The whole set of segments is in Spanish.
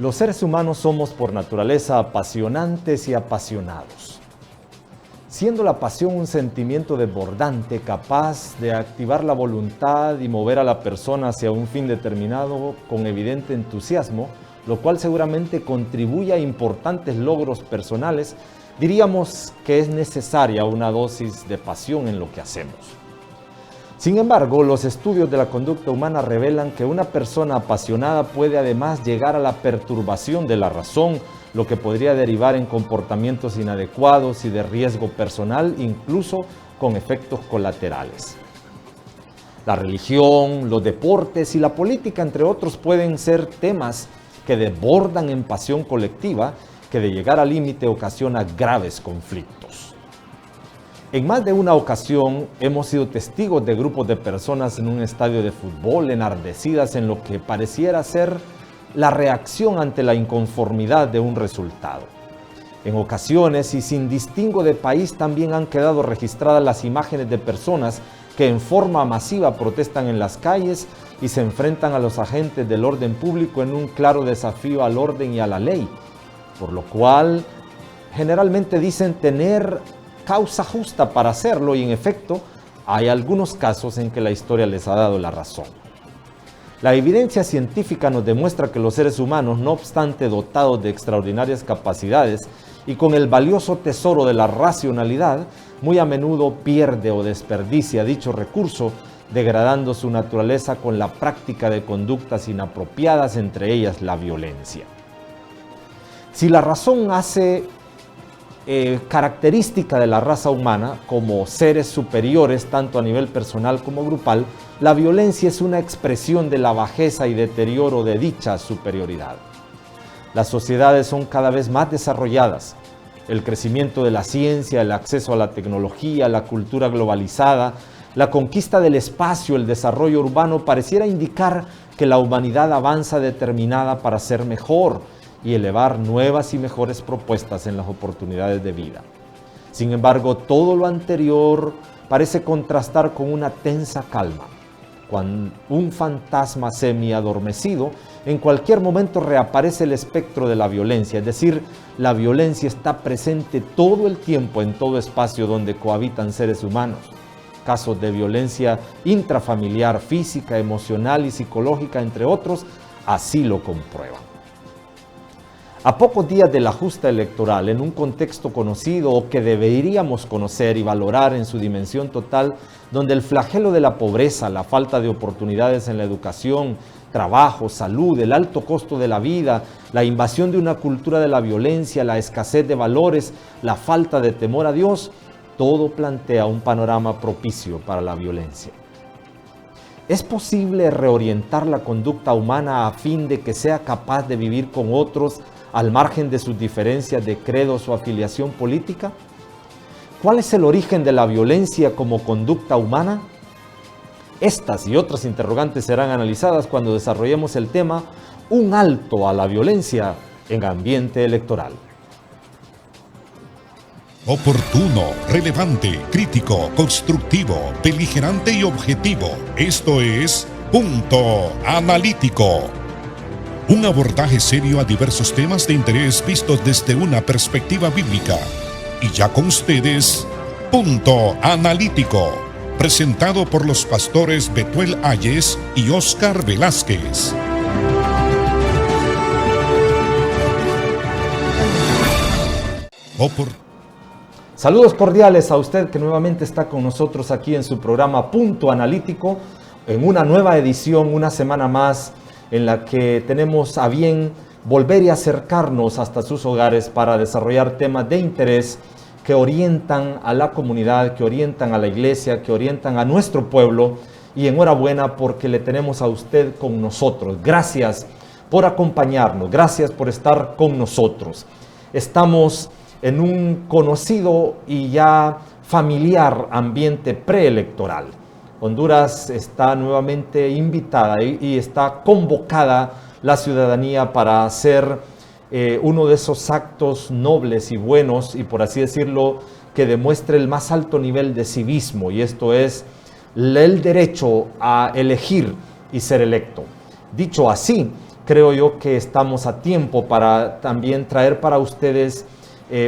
Los seres humanos somos por naturaleza apasionantes y apasionados. Siendo la pasión un sentimiento desbordante capaz de activar la voluntad y mover a la persona hacia un fin determinado con evidente entusiasmo, lo cual seguramente contribuye a importantes logros personales, diríamos que es necesaria una dosis de pasión en lo que hacemos. Sin embargo, los estudios de la conducta humana revelan que una persona apasionada puede además llegar a la perturbación de la razón, lo que podría derivar en comportamientos inadecuados y de riesgo personal, incluso con efectos colaterales. La religión, los deportes y la política, entre otros, pueden ser temas que desbordan en pasión colectiva, que de llegar al límite ocasiona graves conflictos. En más de una ocasión hemos sido testigos de grupos de personas en un estadio de fútbol enardecidas en lo que pareciera ser la reacción ante la inconformidad de un resultado. En ocasiones y sin distingo de país también han quedado registradas las imágenes de personas que en forma masiva protestan en las calles y se enfrentan a los agentes del orden público en un claro desafío al orden y a la ley, por lo cual generalmente dicen tener causa justa para hacerlo y en efecto hay algunos casos en que la historia les ha dado la razón. La evidencia científica nos demuestra que los seres humanos, no obstante dotados de extraordinarias capacidades y con el valioso tesoro de la racionalidad, muy a menudo pierde o desperdicia dicho recurso, degradando su naturaleza con la práctica de conductas inapropiadas, entre ellas la violencia. Si la razón hace característica de la raza humana como seres superiores tanto a nivel personal como grupal, la violencia es una expresión de la bajeza y deterioro de dicha superioridad. Las sociedades son cada vez más desarrolladas. El crecimiento de la ciencia, el acceso a la tecnología, la cultura globalizada, la conquista del espacio, el desarrollo urbano pareciera indicar que la humanidad avanza determinada para ser mejor y elevar nuevas y mejores propuestas en las oportunidades de vida. Sin embargo, todo lo anterior parece contrastar con una tensa calma. Cuando un fantasma semi-adormecido, en cualquier momento reaparece el espectro de la violencia, es decir, la violencia está presente todo el tiempo en todo espacio donde cohabitan seres humanos. Casos de violencia intrafamiliar, física, emocional y psicológica, entre otros, así lo comprueban. A pocos días de la justa electoral, en un contexto conocido o que deberíamos conocer y valorar en su dimensión total, donde el flagelo de la pobreza, la falta de oportunidades en la educación, trabajo, salud, el alto costo de la vida, la invasión de una cultura de la violencia, la escasez de valores, la falta de temor a Dios, todo plantea un panorama propicio para la violencia. ¿Es posible reorientar la conducta humana a fin de que sea capaz de vivir con otros al margen de sus diferencias de credos o afiliación política? ¿Cuál es el origen de la violencia como conducta humana? Estas y otras interrogantes serán analizadas cuando desarrollemos el tema Un alto a la violencia en ambiente electoral. Oportuno, relevante, crítico, constructivo, beligerante y objetivo. Esto es Punto Analítico. Un abordaje serio a diversos temas de interés vistos desde una perspectiva bíblica. Y ya con ustedes, Punto Analítico, presentado por los pastores Betuel Ayes y Oscar Velázquez. Saludos cordiales a usted que nuevamente está con nosotros aquí en su programa Punto Analítico, en una nueva edición, una semana más, en la que tenemos a bien volver y acercarnos hasta sus hogares para desarrollar temas de interés que orientan a la comunidad, que orientan a la iglesia, que orientan a nuestro pueblo. Y enhorabuena porque le tenemos a usted con nosotros. Gracias por acompañarnos, gracias por estar con nosotros. Estamos en un conocido y ya familiar ambiente preelectoral. Honduras está nuevamente invitada y está convocada la ciudadanía para hacer uno de esos actos nobles y buenos y, por así decirlo, que demuestre el más alto nivel de civismo, y esto es el derecho a elegir y ser electo. Dicho así, creo yo que estamos a tiempo para también traer para ustedes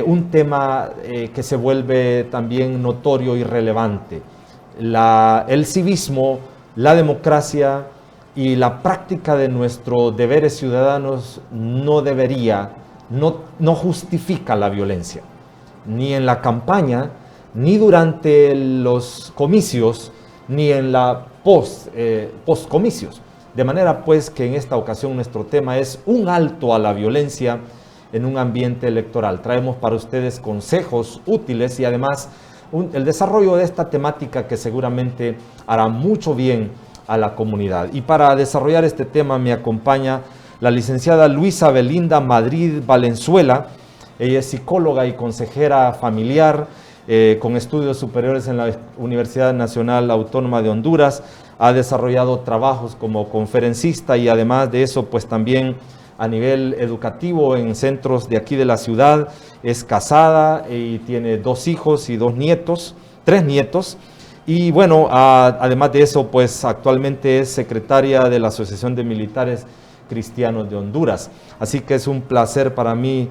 un tema que se vuelve también notorio y relevante. El civismo, la democracia y la práctica de nuestros deberes ciudadanos no justifica la violencia, ni en la campaña, ni durante los comicios, ni en la post-comicios. De manera pues que en esta ocasión nuestro tema es un alto a la violencia en un ambiente electoral. Traemos para ustedes consejos útiles y además el desarrollo de esta temática que seguramente hará mucho bien a la comunidad. Y para desarrollar este tema me acompaña la licenciada Luisa Belinda Madrid Valenzuela. Ella es psicóloga y consejera familiar con estudios superiores en la Universidad Nacional Autónoma de Honduras. Ha desarrollado trabajos como conferencista y además de eso pues también a nivel educativo en centros de aquí de la ciudad. Es casada y tiene 2 hijos y 3 nietos. Y bueno, además de eso, pues actualmente es secretaria de la Asociación de Militares Cristianos de Honduras. Así que es un placer para mí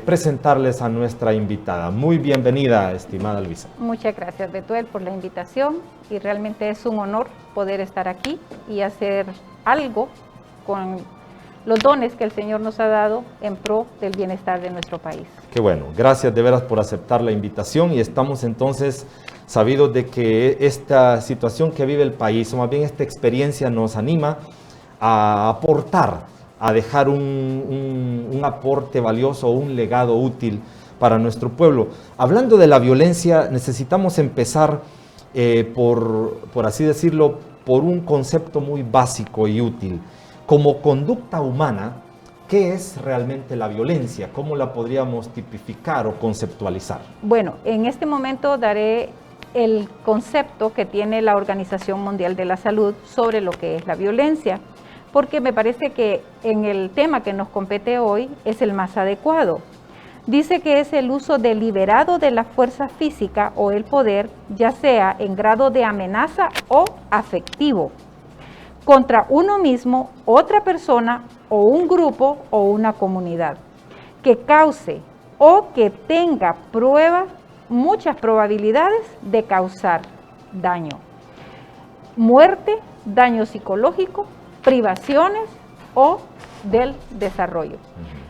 presentarles a nuestra invitada. Muy bienvenida, estimada Luisa. Muchas gracias, Betuel, por la invitación y realmente es un honor poder estar aquí y hacer algo con los dones que el Señor nos ha dado en pro del bienestar de nuestro país. Qué bueno, gracias de veras por aceptar la invitación y estamos entonces sabidos de que esta situación que vive el país, o más bien esta experiencia nos anima a aportar, a dejar un aporte valioso, un legado útil para nuestro pueblo. Hablando de la violencia, necesitamos empezar por así decirlo, por un concepto muy básico y útil. Como conducta humana, ¿qué es realmente la violencia? ¿Cómo la podríamos tipificar o conceptualizar? Bueno, en este momento daré el concepto que tiene la Organización Mundial de la Salud sobre lo que es la violencia, porque me parece que en el tema que nos compete hoy es el más adecuado. Dice que es el uso deliberado de la fuerza física o el poder, ya sea en grado de amenaza o afectivo, contra uno mismo, otra persona o un grupo o una comunidad, que cause o que tenga muchas probabilidades de causar daño, muerte, daño psicológico, privaciones o del desarrollo.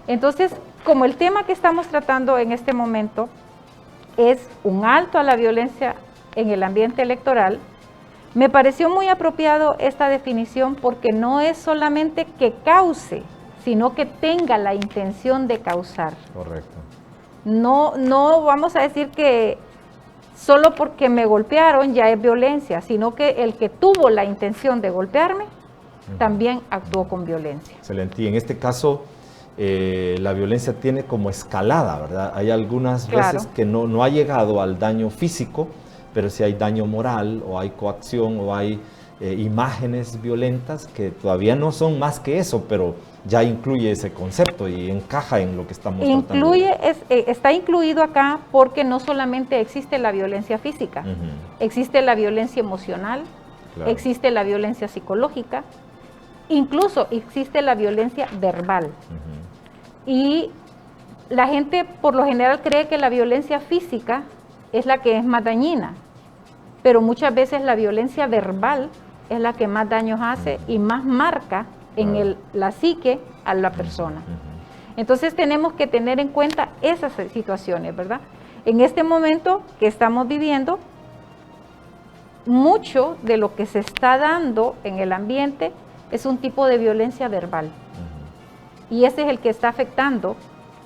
Entonces, como el tema que estamos tratando en este momento es un alto a la violencia en el ambiente electoral, me pareció muy apropiado esta definición porque no es solamente que cause, sino que tenga la intención de causar. Correcto. No vamos a decir que solo porque me golpearon ya es violencia, sino que el que tuvo la intención de golpearme también actuó con violencia. Excelente. Y en este caso, la violencia tiene como escalada, ¿verdad? Hay algunas veces que no ha llegado al daño físico, pero si hay daño moral o hay coacción o hay imágenes violentas que todavía no son más que eso, pero ya incluye ese concepto y encaja en lo que estamos tratando. Está incluido acá porque no solamente existe la violencia física, existe la violencia emocional, existe la violencia psicológica, incluso existe la violencia verbal. Y la gente por lo general cree que la violencia física es la que es más dañina, pero muchas veces la violencia verbal es la que más daños hace y más marca en la psique a la persona. Entonces tenemos que tener en cuenta esas situaciones, ¿verdad? En este momento que estamos viviendo, mucho de lo que se está dando en el ambiente es un tipo de violencia verbal. Y ese es el que está afectando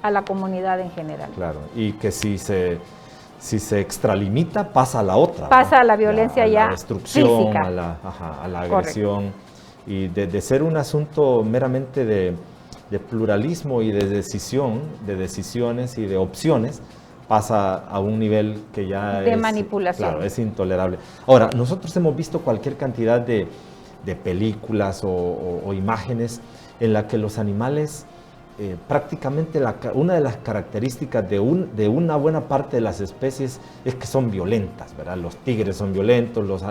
a la comunidad en general. Claro, y que si se extralimita, pasa a la otra. Pasa a la violencia a ya la destrucción, física. a la agresión. Correcto. Y de ser un asunto meramente de pluralismo y de decisiones y de opciones, pasa a un nivel que ya de manipulación. Claro, es intolerable. Ahora, nosotros hemos visto cualquier cantidad de películas o imágenes en la que los animales, prácticamente una de las características de una buena parte de las especies es que son violentas, ¿verdad? Los tigres son violentos, los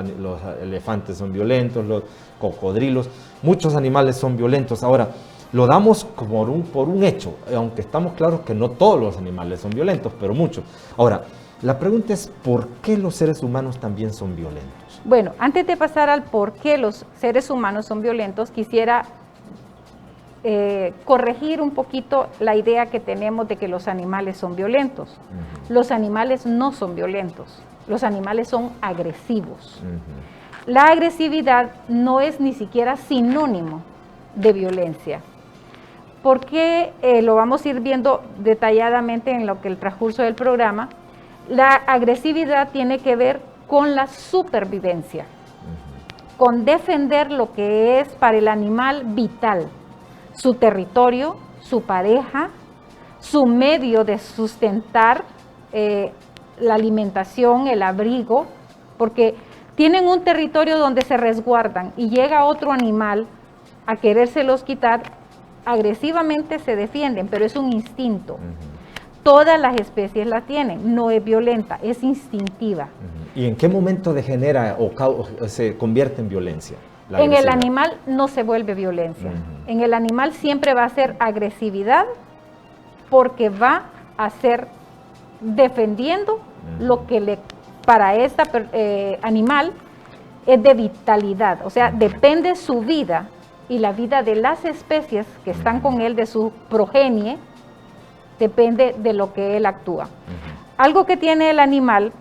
elefantes son violentos, los cocodrilos, muchos animales son violentos. Ahora, lo damos como por un hecho, aunque estamos claros que no todos los animales son violentos, pero muchos. Ahora, la pregunta es, ¿por qué los seres humanos también son violentos? Bueno, antes de pasar al por qué los seres humanos son violentos, quisiera corregir un poquito la idea que tenemos de que los animales son violentos. Los animales no son violentos, los animales son agresivos. La agresividad no es ni siquiera sinónimo de violencia. Porque lo vamos a ir viendo detalladamente en lo que el transcurso del programa. La agresividad tiene que ver con la supervivencia, con defender lo que es para el animal vital, su territorio, su pareja, su medio de sustentar la alimentación, el abrigo, porque tienen un territorio donde se resguardan y llega otro animal a querérselos quitar, agresivamente se defienden, pero es un instinto. Todas las especies la tienen, no es violenta, es instintiva. ¿Y en qué momento degenera o se convierte en violencia? En el animal no se vuelve violencia. En el animal siempre va a ser agresividad porque va a ser defendiendo lo que para este animal es de vitalidad. O sea, depende su vida y la vida de las especies que están con él, de su progenie, depende de lo que él actúa. Algo que tiene el animal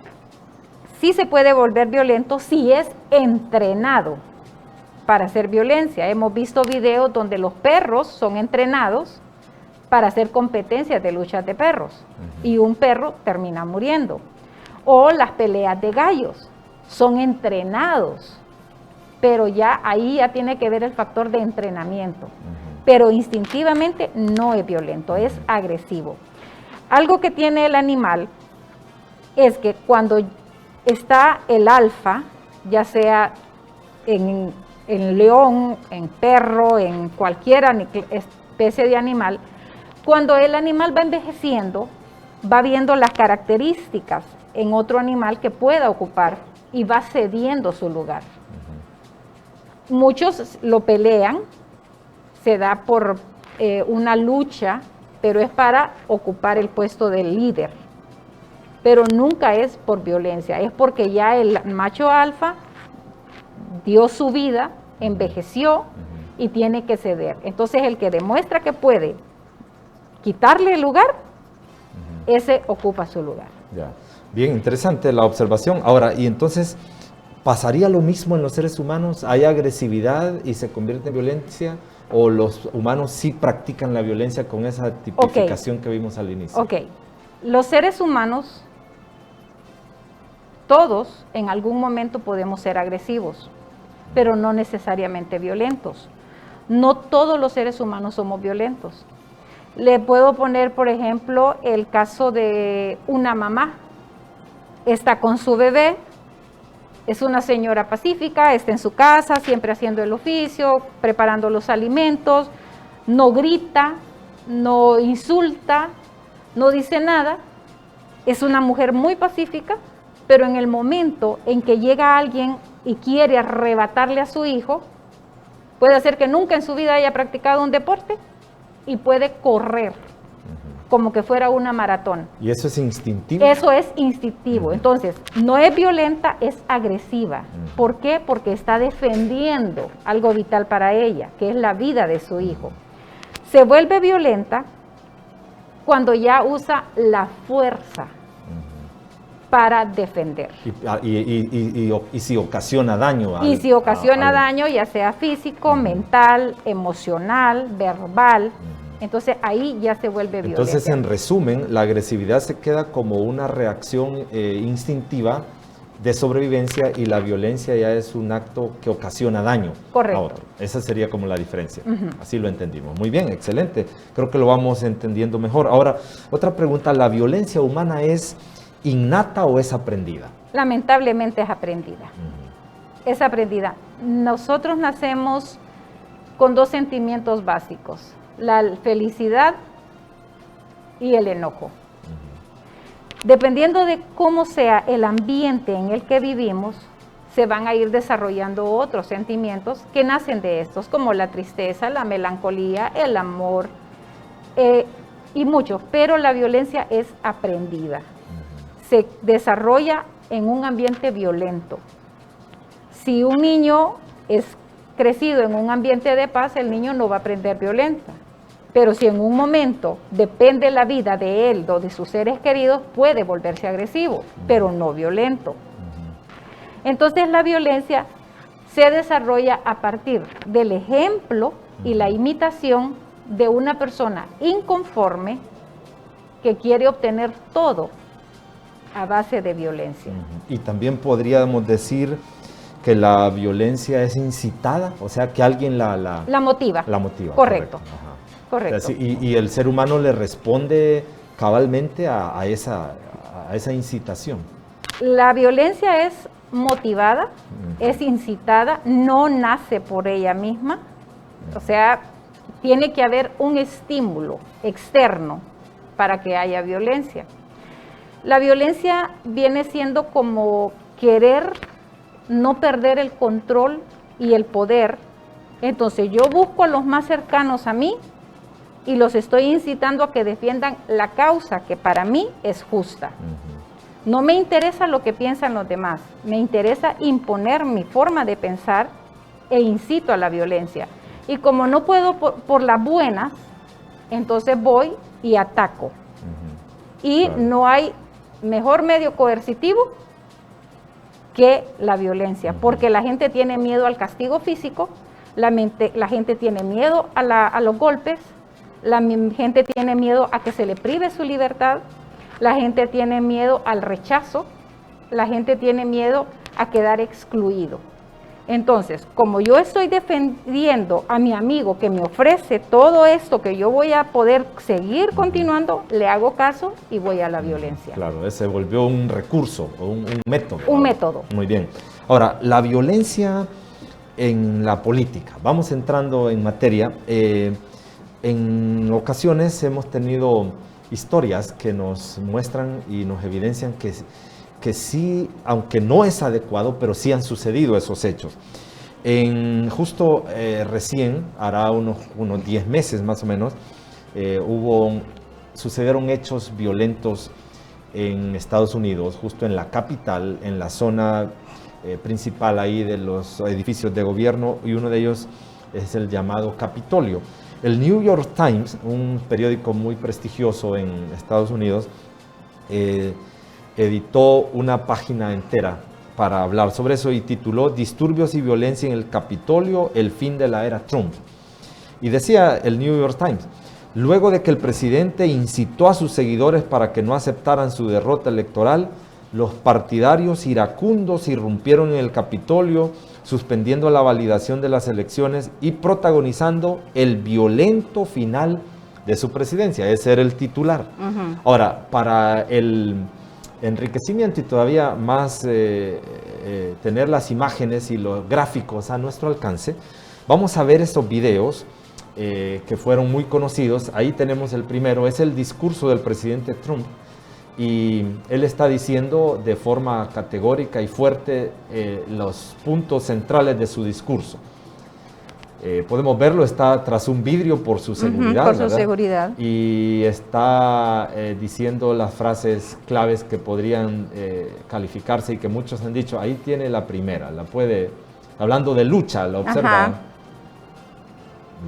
sí se puede volver violento si es entrenado para hacer violencia. Hemos visto videos donde los perros son entrenados para hacer competencias de luchas de perros y un perro termina muriendo. O las peleas de gallos, son entrenados, pero ya ahí ya tiene que ver el factor de entrenamiento. Pero instintivamente no es violento, es agresivo. Algo que tiene el animal es que cuando está el alfa, ya sea en león, en perro, en cualquier especie de animal, cuando el animal va envejeciendo, va viendo las características en otro animal que pueda ocupar y va cediendo su lugar. Muchos lo pelean, se da por una lucha, pero es para ocupar el puesto del líder. Pero nunca es por violencia, es porque ya el macho alfa dio su vida, envejeció y tiene que ceder. Entonces el que demuestra que puede quitarle el lugar, ese ocupa su lugar. Ya. Bien, interesante la observación. Ahora, y entonces, ¿pasaría lo mismo en los seres humanos? ¿Hay agresividad y se convierte en violencia? ¿O los humanos sí practican la violencia con esa tipificación que vimos al inicio? Ok, los seres humanos, todos en algún momento podemos ser agresivos, pero no necesariamente violentos. No todos los seres humanos somos violentos. Le puedo poner, por ejemplo, el caso de una mamá. Está con su bebé, es una señora pacífica, está en su casa, siempre haciendo el oficio, preparando los alimentos, no grita, no insulta, no dice nada. Es una mujer muy pacífica, pero en el momento en que llega alguien y quiere arrebatarle a su hijo, puede ser que nunca en su vida haya practicado un deporte y puede correr como que fuera una maratón. ¿Y eso es instintivo? Eso es instintivo. Entonces, no es violenta, es agresiva. ¿Por qué? Porque está defendiendo algo vital para ella, que es la vida de su hijo. Se vuelve violenta cuando ya usa la fuerza para defender. Y si ocasiona daño. Y si ocasiona daño, ya sea físico, mental, emocional, verbal, entonces ahí ya se vuelve violencia. Entonces, en resumen, la agresividad se queda como una reacción instintiva de sobrevivencia y la violencia ya es un acto que ocasiona daño. Correcto. Ahora, esa sería como la diferencia. Así lo entendimos. Muy bien, excelente. Creo que lo vamos entendiendo mejor. Ahora, otra pregunta, ¿la violencia humana es innata o es aprendida? Lamentablemente es aprendida. Es aprendida. Nosotros nacemos con dos sentimientos básicos, la felicidad y el enojo. Dependiendo de cómo sea el ambiente en el que vivimos, se van a ir desarrollando otros sentimientos que nacen de estos, como la tristeza, la melancolía, el amor y muchos. Pero la violencia es aprendida, se desarrolla en un ambiente violento. Si un niño es crecido en un ambiente de paz, el niño no va a aprender violencia. Pero si en un momento depende la vida de él o de sus seres queridos, puede volverse agresivo, pero no violento. Entonces la violencia se desarrolla a partir del ejemplo y la imitación de una persona inconforme que quiere obtener todo a base de violencia. Y también podríamos decir que la violencia es incitada, o sea, que alguien la motiva. La motiva. Correcto. Correcto. O sea, y el ser humano le responde cabalmente a esa incitación. La violencia es motivada, es incitada, no nace por ella misma. O sea, tiene que haber un estímulo externo para que haya violencia. La violencia viene siendo como querer no perder el control y el poder. Entonces yo busco a los más cercanos a mí y los estoy incitando a que defiendan la causa que para mí es justa. No me interesa lo que piensan los demás, me interesa imponer mi forma de pensar e incito a la violencia. Y como no puedo por las buenas, entonces voy y ataco. Y claro, no hay mejor medio coercitivo que la violencia, porque la gente tiene miedo al castigo físico, la gente tiene miedo a los golpes, la gente tiene miedo a que se le prive su libertad, la gente tiene miedo al rechazo, la gente tiene miedo a quedar excluido. Entonces, como yo estoy defendiendo a mi amigo que me ofrece todo esto que yo voy a poder seguir continuando, le hago caso y voy a la violencia. Claro, ese volvió un recurso o un método. Un método. Muy bien. Ahora, la violencia en la política. Vamos entrando en materia. En ocasiones hemos tenido historias que nos muestran y nos evidencian que sí, aunque no es adecuado, pero sí han sucedido esos hechos. Justo recién, hará unos 10 meses más o menos, sucedieron hechos violentos en Estados Unidos, justo en la capital, en la zona principal ahí de los edificios de gobierno, y uno de ellos es el llamado Capitolio. El New York Times, un periódico muy prestigioso en Estados Unidos, editó una página entera para hablar sobre eso y tituló "Disturbios y violencia en el Capitolio, el fin de la era Trump". Y decía el New York Times: luego de que el presidente incitó a sus seguidores para que no aceptaran su derrota electoral, los partidarios iracundos irrumpieron en el Capitolio, suspendiendo la validación de las elecciones y protagonizando el violento final de su presidencia. Ese era el titular. Ahora, para el enriquecimiento y todavía más tener las imágenes y los gráficos a nuestro alcance, vamos a ver esos videos que fueron muy conocidos. Ahí tenemos el primero, es el discurso del presidente Trump, y él está diciendo de forma categórica y fuerte los puntos centrales de su discurso. Podemos verlo, está tras un vidrio por su seguridad. Por su seguridad. Y está diciendo las frases claves que podrían calificarse y que muchos han dicho. Ahí tiene la primera, hablando de lucha, la observa.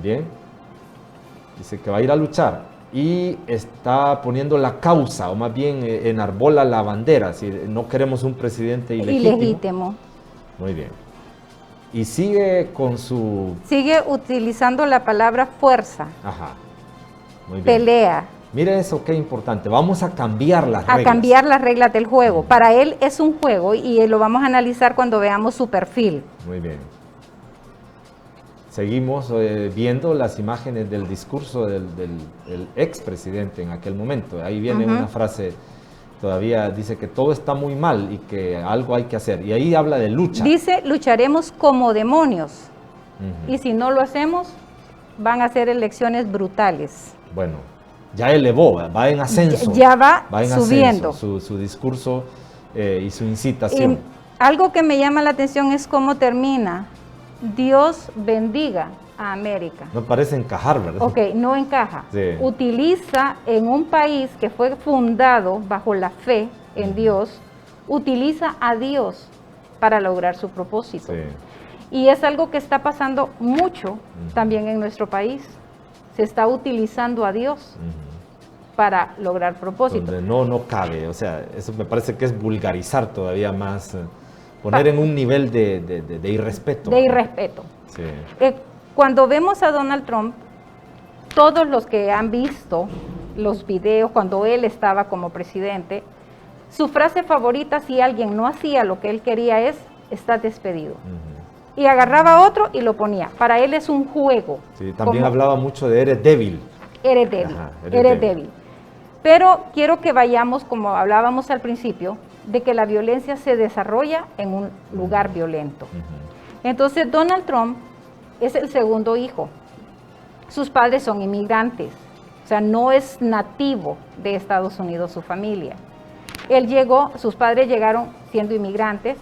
Bien. Dice que va a ir a luchar. Y está poniendo la causa, o más bien enarbola la bandera. Si no queremos un presidente ilegítimo. Muy bien. Y sigue utilizando la palabra fuerza. Ajá. Muy bien. Pelea. Mire eso, qué importante. Vamos a cambiar las reglas. A cambiar las reglas del juego. Para él es un juego y lo vamos a analizar cuando veamos su perfil. Muy bien. Seguimos viendo las imágenes del discurso del expresidente en aquel momento. Ahí viene una frase, todavía dice que todo está muy mal y que algo hay que hacer. Y ahí habla de lucha. Dice, lucharemos como demonios. Y si no lo hacemos, van a ser elecciones brutales. Bueno, ya elevó, va en ascenso. Ya va subiendo. Su discurso y su incitación. algo que me llama la atención es cómo termina. Dios bendiga a América. No parece encajar, ¿verdad? Ok, no encaja. Sí. Utiliza en un país que fue fundado bajo la fe en Dios, utiliza a Dios para lograr su propósito. Sí. Y es algo que está pasando mucho también en nuestro país. Se está utilizando a Dios para lograr propósito. Donde no cabe, o sea, eso me parece que es vulgarizar todavía más, poner en un nivel de irrespeto. De irrespeto. Sí. Cuando vemos a Donald Trump, todos los que han visto los videos cuando él estaba como presidente, su frase favorita, si alguien no hacía lo que él quería, es: estás despedido. Y agarraba a otro y lo ponía. Para él es un juego. Sí, también hablaba mucho de eres débil. Eres débil, Ajá, eres débil. Pero quiero que vayamos, como hablábamos al principio, de que la violencia se desarrolla en un lugar violento. Entonces Donald Trump es el segundo hijo. Sus padres son inmigrantes, o sea, no es nativo de Estados Unidos su familia. Él llegó, sus padres llegaron siendo inmigrantes,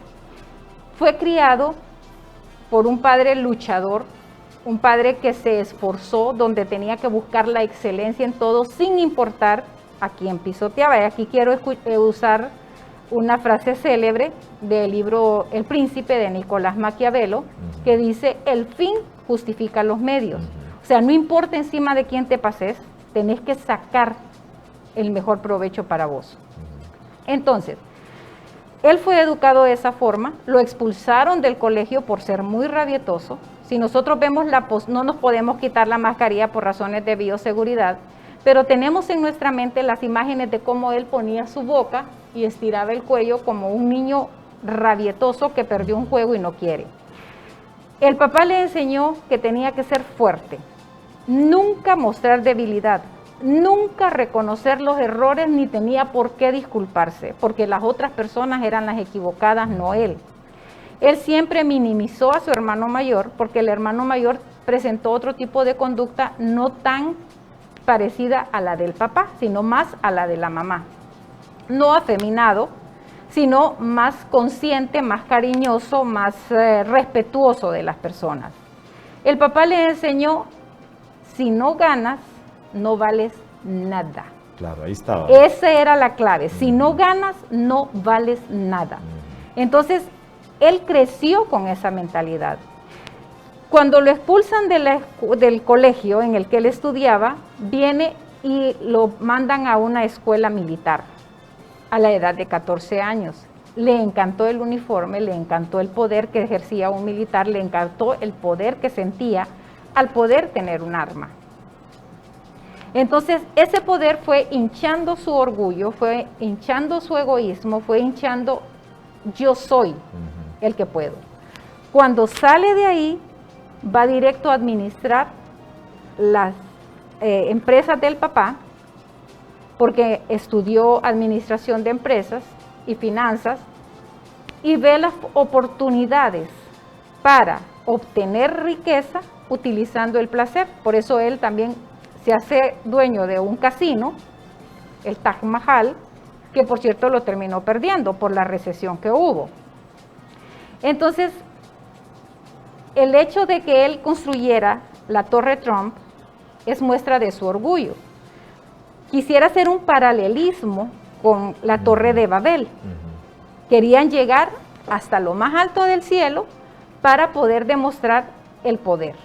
fue criado por un padre luchador, un padre que se esforzó, donde tenía que buscar la excelencia en todo, sin importar a quién pisoteaba. Y aquí quiero usar una frase célebre del libro El Príncipe de Nicolás Maquiavelo, que dice: el fin justifica los medios. O sea, no importa encima de quién te pases, tenés que sacar el mejor provecho para vos. Entonces, él fue educado de esa forma, lo expulsaron del colegio por ser muy rabietoso. Si nosotros vemos no nos podemos quitar la mascarilla por razones de bioseguridad, pero tenemos en nuestra mente las imágenes de cómo él ponía su boca y estiraba el cuello como un niño rabietoso que perdió un juego y no quiere. El papá le enseñó que tenía que ser fuerte, nunca mostrar debilidad, nunca reconocer los errores, ni tenía por qué disculparse, porque las otras personas eran las equivocadas, no él. Él siempre minimizó a su hermano mayor, porque el hermano mayor presentó otro tipo de conducta no tan parecida a la del papá, sino más a la de la mamá. No afeminado, sino más consciente, más cariñoso, más respetuoso de las personas. El papá le enseñó: si no ganas, no vales nada. Claro, ahí estaba. Esa era la clave. Si no ganas, no vales nada. Entonces, él creció con esa mentalidad. Cuando lo expulsan del colegio en el que él estudiaba, viene y lo mandan a una escuela militar a la edad de 14 años. Le encantó el uniforme, le encantó el poder que ejercía un militar, le encantó el poder que sentía al poder tener un arma. Entonces, ese poder fue hinchando su orgullo, fue hinchando su egoísmo, fue hinchando: yo soy el que puedo. Cuando sale de ahí, va directo a administrar las empresas del papá, porque estudió administración de empresas y finanzas, y ve las oportunidades para obtener riqueza utilizando el placer. Por eso él también se hace dueño de un casino, el Taj Mahal, que por cierto lo terminó perdiendo por la recesión que hubo. Entonces, el hecho de que él construyera la Torre Trump es muestra de su orgullo. Quisiera hacer un paralelismo con la Torre de Babel. Querían llegar hasta lo más alto del cielo para poder demostrar el poder.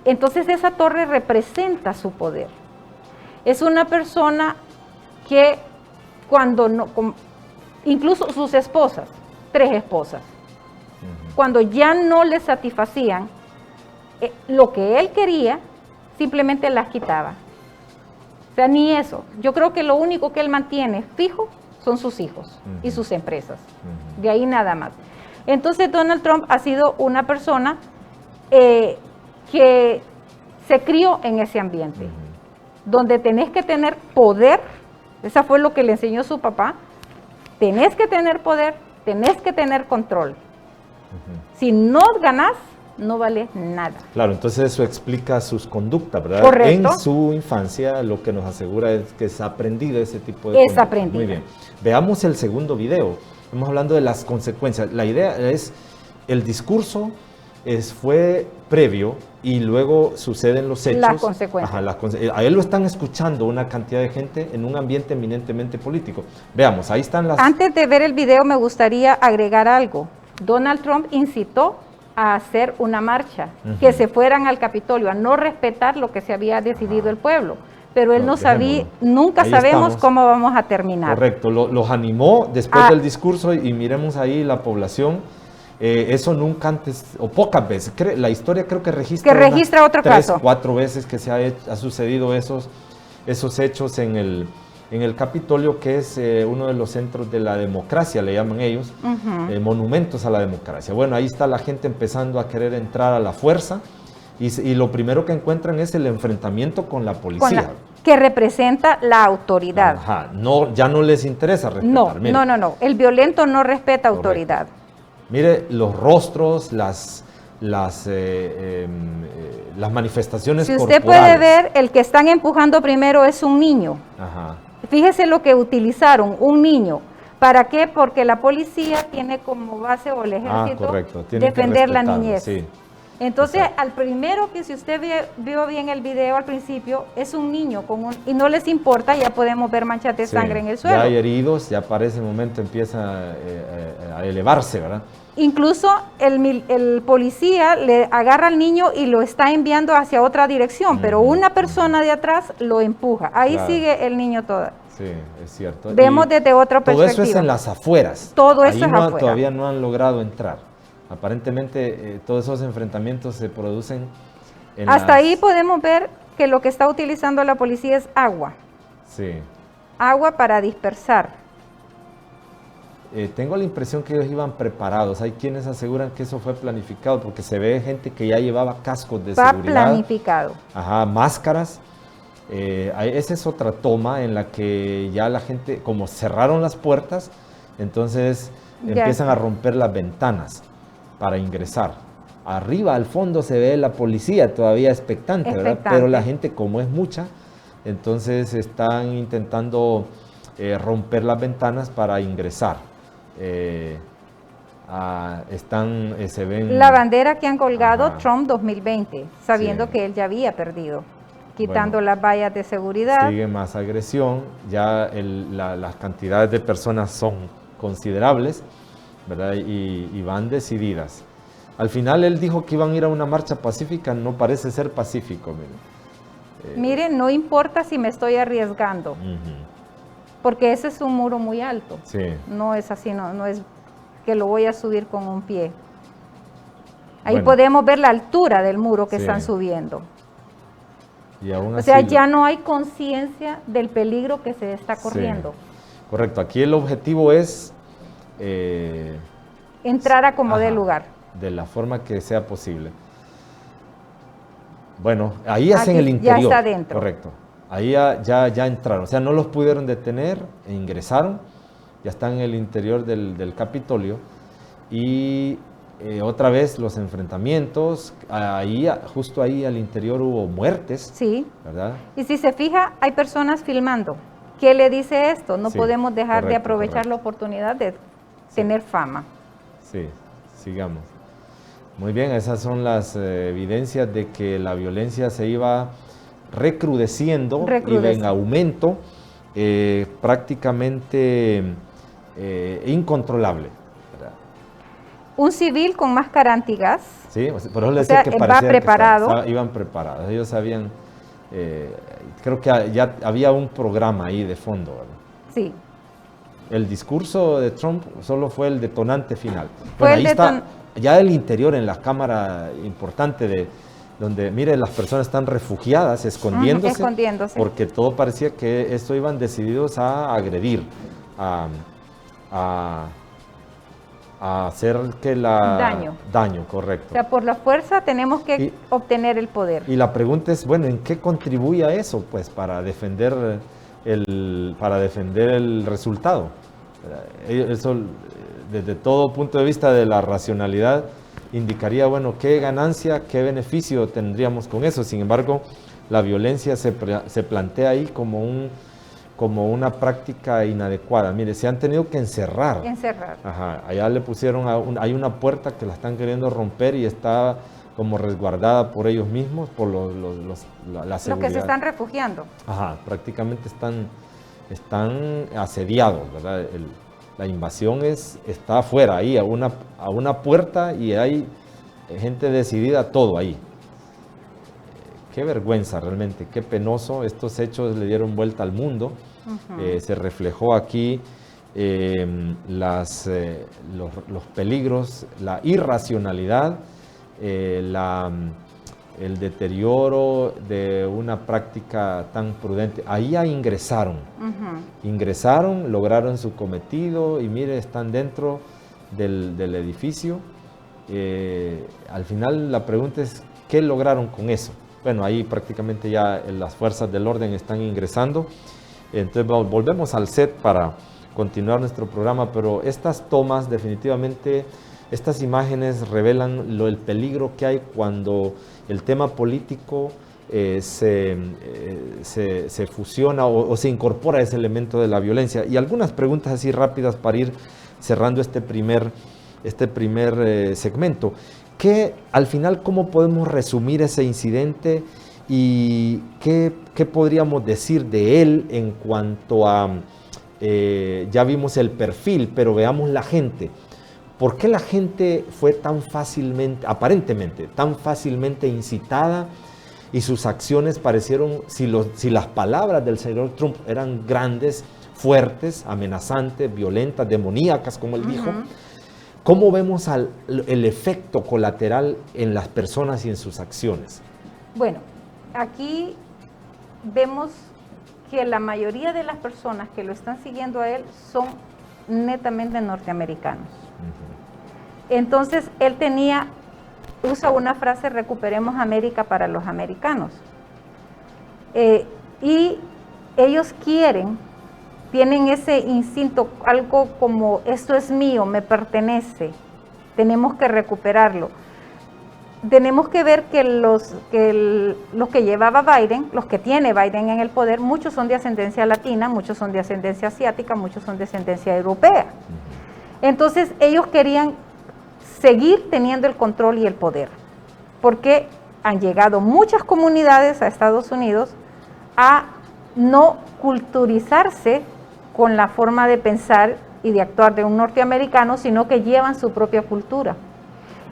Entonces esa torre representa su poder. Es una persona que incluso sus esposas, 3 esposas, cuando ya no le satisfacían lo que él quería, simplemente las quitaba. O sea, ni eso. Yo creo que lo único que él mantiene fijo son sus hijos y sus empresas. De ahí nada más. Entonces Donald Trump ha sido una persona que se crió en ese ambiente, donde tenés que tener poder. Esa fue lo que le enseñó su papá. Tenés que tener poder, tenés que tener control. Si no ganás, no vale nada. Claro, entonces eso explica sus conductas, ¿verdad? Correcto. En su infancia lo que nos asegura es que es aprendido ese tipo de conductas. Aprendido. Muy bien. Veamos el segundo video. estamos hablando de las consecuencias. La idea es, el discurso fue previo y luego suceden los hechos. Las consecuencias. Ajá, a él lo están escuchando una cantidad de gente en un ambiente eminentemente político. Veamos, ahí están las... Antes de ver el video me gustaría agregar algo. Donald Trump incitó a hacer una marcha, que se fueran al Capitolio, a no respetar lo que se había decidido el pueblo. Pero él no sabía, nunca ahí sabemos estamos. cómo vamos a terminar. Correcto, los animó después del discurso y miremos ahí la población. Eso nunca antes, o pocas veces, la historia creo que registra otro caso. 3, 4 veces que se ha sucedido esos hechos en el Capitolio, que es uno de los centros de la democracia, le llaman ellos, monumentos a la democracia. Bueno, ahí está la gente empezando a querer entrar a la fuerza y lo primero que encuentran es el enfrentamiento con la policía. Que representa la autoridad. Ajá, no, ya no les interesa respetar. No, el violento no respeta autoridad. Mire los rostros, las manifestaciones si usted corporales. puede ver, el que están empujando primero es un niño. Ajá. Fíjese lo que utilizaron, un niño. ¿Para qué? Porque la policía tiene como base, o el ejército, defender la niñez. Sí. Entonces, al primero que si usted vio bien el video al principio, es un niño y no les importa, ya podemos ver manchas de sangre en el suelo. Ya hay heridos, ya para ese momento empieza a elevarse, ¿verdad? Incluso el policía le agarra al niño y lo está enviando hacia otra dirección, pero una persona de atrás lo empuja. Ahí sigue el niño todo. Sí, es cierto. Vemos desde otra perspectiva. Todo eso es en las afueras. Todo eso es afuera. Todavía no han logrado entrar. Aparentemente todos esos enfrentamientos se producen hasta ahí podemos ver que lo que está utilizando la policía es agua. Sí. Agua para dispersar. Tengo la impresión que ellos iban preparados. Hay quienes aseguran que eso fue planificado porque se ve gente que ya llevaba cascos de seguridad. Va planificado. Ajá, máscaras. Esa es otra toma en la que ya la gente, como cerraron las puertas, entonces empiezan a romper las ventanas para ingresar. Arriba, al fondo, se ve la policía todavía expectante, ¿verdad? Pero la gente, como es mucha, entonces están intentando romper las ventanas para ingresar. Se ven... La bandera que han colgado, Trump 2020, sabiendo que él ya había perdido, quitando las vallas de seguridad. Sigue más agresión, ya las cantidades de personas son considerables, ¿verdad? Y van decididas. Al final él dijo que iban a ir a una marcha pacífica, no parece ser pacífico. Miren, no importa si me estoy arriesgando, porque ese es un muro muy alto. Sí. No es así, no es que lo voy a subir con un pie. Ahí podemos ver la altura del muro que están subiendo. Y aún así, o sea, ya no hay conciencia del peligro que se está corriendo. Correcto, aquí el objetivo es... entrar a como dé lugar. De la forma que sea posible. Bueno, ahí es en el interior. Ya está adentro. Correcto. Ahí ya entraron. O sea, no los pudieron detener e ingresaron. Ya están en el interior del Capitolio. Y otra vez los enfrentamientos. Justo ahí al interior hubo muertes. Sí. ¿Verdad? Y si se fija, hay personas filmando. ¿Qué le dice esto? No podemos dejar de aprovechar la oportunidad de tener fama. Sí, sigamos. Muy bien, esas son las evidencias de que la violencia se iba recrudeciendo. Iba en aumento, prácticamente incontrolable, ¿verdad? Un civil con máscara antigas. Sí, por eso les decía que parecía preparado. Iban preparados, ellos sabían, creo que ya había un programa ahí de fondo, ¿verdad? Sí. El discurso de Trump solo fue el detonante final. Bueno, ahí está ya el interior en la cámara importante donde, mire, las personas están refugiadas, escondiéndose, porque todo parecía que esto iban decididos a agredir, a hacer que daño, correcto. O sea, por la fuerza tenemos que obtener el poder. Y la pregunta es, bueno, ¿en qué contribuye a eso? Pues para defender el resultado. Eso, desde todo punto de vista de la racionalidad, indicaría, bueno, qué ganancia, qué beneficio tendríamos con eso. Sin embargo, la violencia se plantea ahí como como una práctica inadecuada. Mire, se han tenido que encerrar. Ajá, allá le pusieron, hay una puerta que la están queriendo romper y está como resguardada por ellos mismos, por la seguridad. Los que se están refugiando. Ajá, prácticamente están asediados, ¿verdad? La invasión está afuera, ahí, a una puerta, y hay gente decidida, todo ahí. Qué vergüenza realmente, qué penoso. Estos hechos le dieron vuelta al mundo. Se reflejó aquí los peligros, la irracionalidad, el deterioro de una práctica tan prudente. Ahí ya ingresaron, lograron su cometido y mire, están dentro del edificio. Al final la pregunta es, ¿qué lograron con eso? Bueno, ahí prácticamente ya las fuerzas del orden están ingresando. Entonces volvemos al set para continuar nuestro programa, pero estas tomas definitivamente, estas imágenes revelan el peligro que hay cuando el tema político se fusiona o se incorpora ese elemento de la violencia. Y algunas preguntas así rápidas para ir cerrando este primer segmento. Al final, ¿cómo podemos resumir ese incidente y qué podríamos decir de él en cuanto a, ya vimos el perfil, pero veamos la gente? ¿Por qué la gente fue tan fácilmente, aparentemente, tan fácilmente incitada y sus acciones parecieron, si las palabras del señor Trump eran grandes, fuertes, amenazantes, violentas, demoníacas, como él dijo? ¿Cómo vemos el efecto colateral en las personas y en sus acciones? Bueno, aquí vemos que la mayoría de las personas que lo están siguiendo a él son netamente norteamericanos. Entonces, él usa una frase: recuperemos América para los americanos. Y ellos tienen ese instinto, algo como, esto es mío, me pertenece, tenemos que recuperarlo. Tenemos que ver que los que llevaba Biden, los que tiene Biden en el poder, muchos son de ascendencia latina, muchos son de ascendencia asiática, muchos son de ascendencia europea. Entonces ellos querían seguir teniendo el control y el poder, porque han llegado muchas comunidades a Estados Unidos a no culturizarse con la forma de pensar y de actuar de un norteamericano, sino que llevan su propia cultura.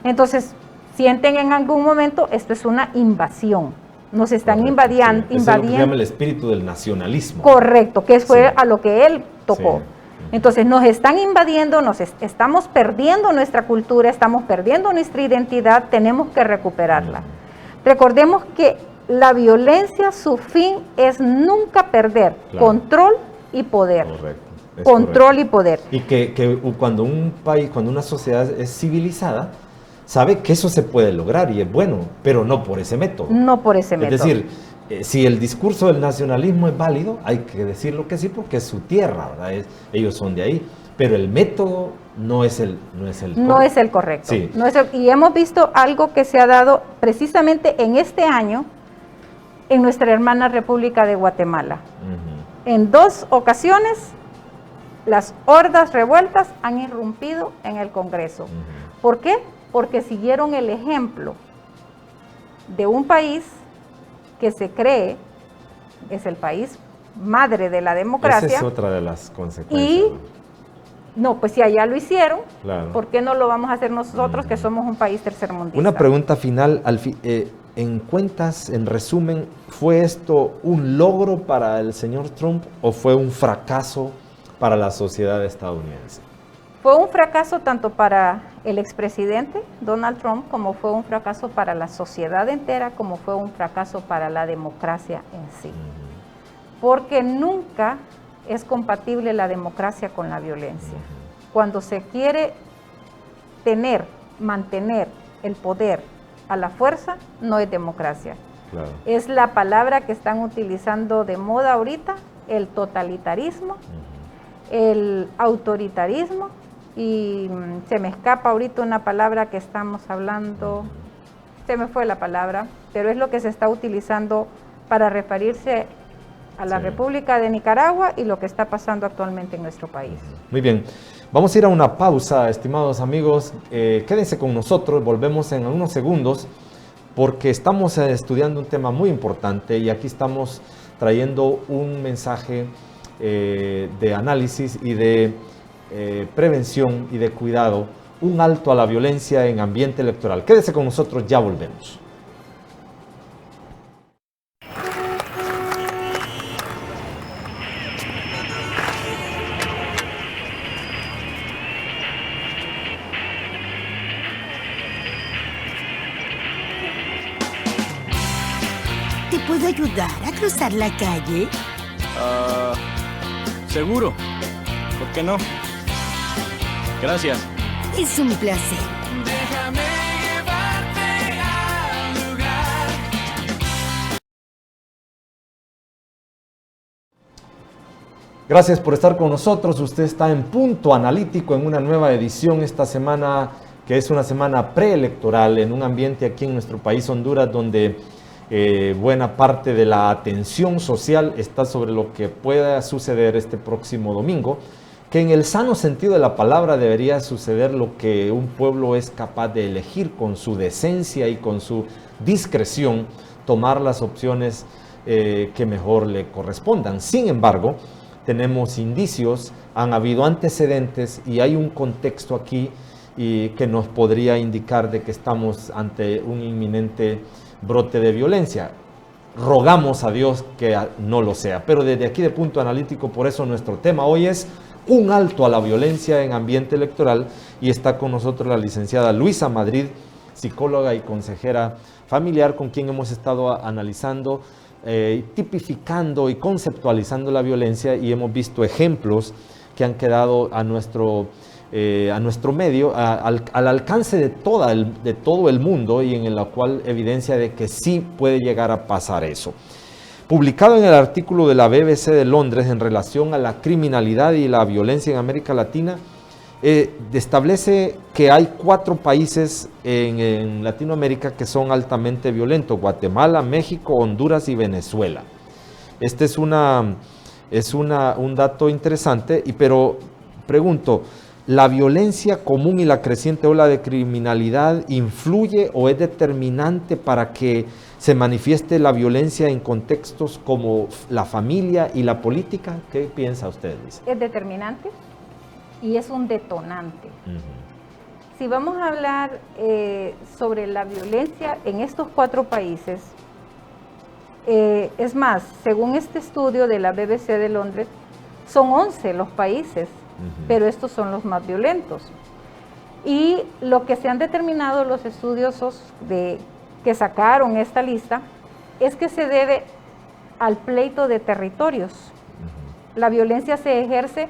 Entonces, sienten en algún momento, esto es una invasión, nos están invadiendo. Sí. Es lo que se llama el espíritu del nacionalismo. Correcto, que fue a lo que él tocó. Sí. Entonces, nos están invadiendo, estamos perdiendo nuestra cultura, estamos perdiendo nuestra identidad, tenemos que recuperarla. Recordemos que la violencia, su fin es nunca perder control y poder. Correcto. Control y poder. Y que cuando un país, cuando una sociedad es civilizada, sabe que eso se puede lograr y es bueno, pero no por ese método. No por ese método. Es decir, si el discurso del nacionalismo es válido, hay que decirlo que sí, porque es su tierra, ¿verdad? Ellos son de ahí, pero el método no es el correcto. Sí. Y hemos visto algo que se ha dado precisamente en este año en nuestra hermana República de Guatemala. En 2 ocasiones, las hordas revueltas han irrumpido en el Congreso. ¿Por qué? Porque siguieron el ejemplo de un país que se cree es el país madre de la democracia. Esa es otra de las consecuencias. Y no, pues si allá lo hicieron, claro, ¿por qué no lo vamos a hacer nosotros, que somos un país tercermundista? Una pregunta final, en cuentas, en resumen, ¿fue esto un logro para el señor Trump o fue un fracaso para la sociedad estadounidense? Fue un fracaso tanto para el expresidente Donald Trump, como fue un fracaso para la sociedad entera, como fue un fracaso para la democracia en sí. Porque nunca es compatible la democracia con la violencia. Cuando se quiere mantener el poder a la fuerza, no es democracia. Claro. Es la palabra que están utilizando de moda ahorita, el totalitarismo, el autoritarismo, y se me escapa ahorita una palabra que estamos hablando, se me fue la palabra, pero es lo que se está utilizando para referirse a la República de Nicaragua y lo que está pasando actualmente en nuestro país. Muy bien. Vamos a ir a una pausa, estimados amigos. Quédense con nosotros, volvemos en unos segundos porque estamos estudiando un tema muy importante y aquí estamos trayendo un mensaje de análisis y de prevención y de cuidado, un alto a la violencia en ambiente electoral. Quédese con nosotros, ya volvemos. ¿Te puedo ayudar a cruzar la calle? Seguro. ¿Por qué no? Gracias. Es un placer. Déjame llevarte al lugar. Gracias por estar con nosotros. Usted está en Punto Analítico en una nueva edición esta semana, que es una semana preelectoral en un ambiente aquí en nuestro país, Honduras, donde buena parte de la atención social está sobre lo que pueda suceder este próximo domingo, que en el sano sentido de la palabra debería suceder lo que un pueblo es capaz de elegir con su decencia y con su discreción, tomar las opciones que mejor le correspondan. Sin embargo, tenemos indicios, han habido antecedentes y hay un contexto aquí que nos podría indicar de que estamos ante un inminente brote de violencia. Rogamos a Dios que no lo sea, pero desde aquí de Punto Analítico, por eso nuestro tema hoy es un alto a la violencia en ambiente electoral y está con nosotros la licenciada Luisa Madrid, psicóloga y consejera familiar, con quien hemos estado analizando, tipificando y conceptualizando la violencia y hemos visto ejemplos que han quedado a nuestro medio, al alcance de todo el mundo y en la cual evidencia de que sí puede llegar a pasar eso. Publicado en el artículo de la BBC de Londres en relación a la criminalidad y la violencia en América Latina, establece que hay 4 países en Latinoamérica que son altamente violentos: Guatemala, México, Honduras y Venezuela. Este es un dato interesante, pero pregunto, ¿la violencia común y la creciente ola de criminalidad influye o es determinante para que se manifieste la violencia en contextos como la familia y la política? ¿Qué piensa usted, Luis? Es determinante y es un detonante. Si vamos a hablar sobre la violencia en estos 4 países, es más, según este estudio de la BBC de Londres, son 11 los países, pero estos son los más violentos. Y lo que se han determinado los estudiosos que sacaron esta lista es que se debe al pleito de territorios. La violencia se ejerce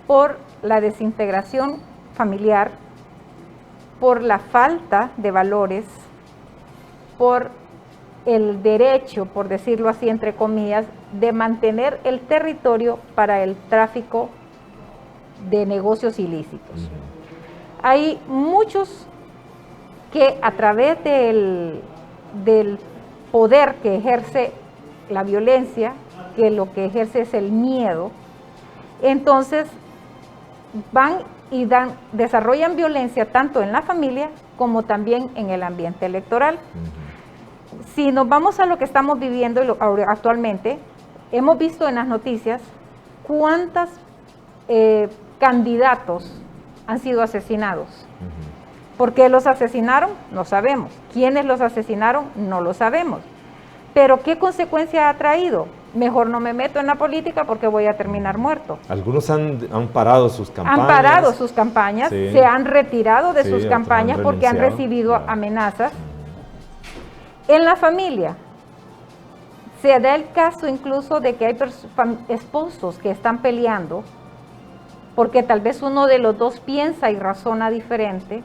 por la desintegración familiar, por la falta de valores, por el derecho, por decirlo así entre comillas, de mantener el territorio para el tráfico de negocios ilícitos. Hay muchos que a través del poder que ejerce la violencia, que lo que ejerce es el miedo, entonces van y desarrollan violencia tanto en la familia como también en el ambiente electoral. Si nos vamos a lo que estamos viviendo actualmente, hemos visto en las noticias cuántas candidatos han sido asesinados. ¿Por qué los asesinaron? No sabemos. ¿Quiénes los asesinaron? No lo sabemos. Pero ¿qué consecuencia ha traído? Mejor no me meto en la política porque voy a terminar muerto. Algunos han parado sus campañas. Han parado sus campañas, sí. Se han retirado de sus campañas porque han recibido amenazas. En la familia, se da el caso incluso de que hay esposos que están peleando porque tal vez uno de los dos piensa y razona diferente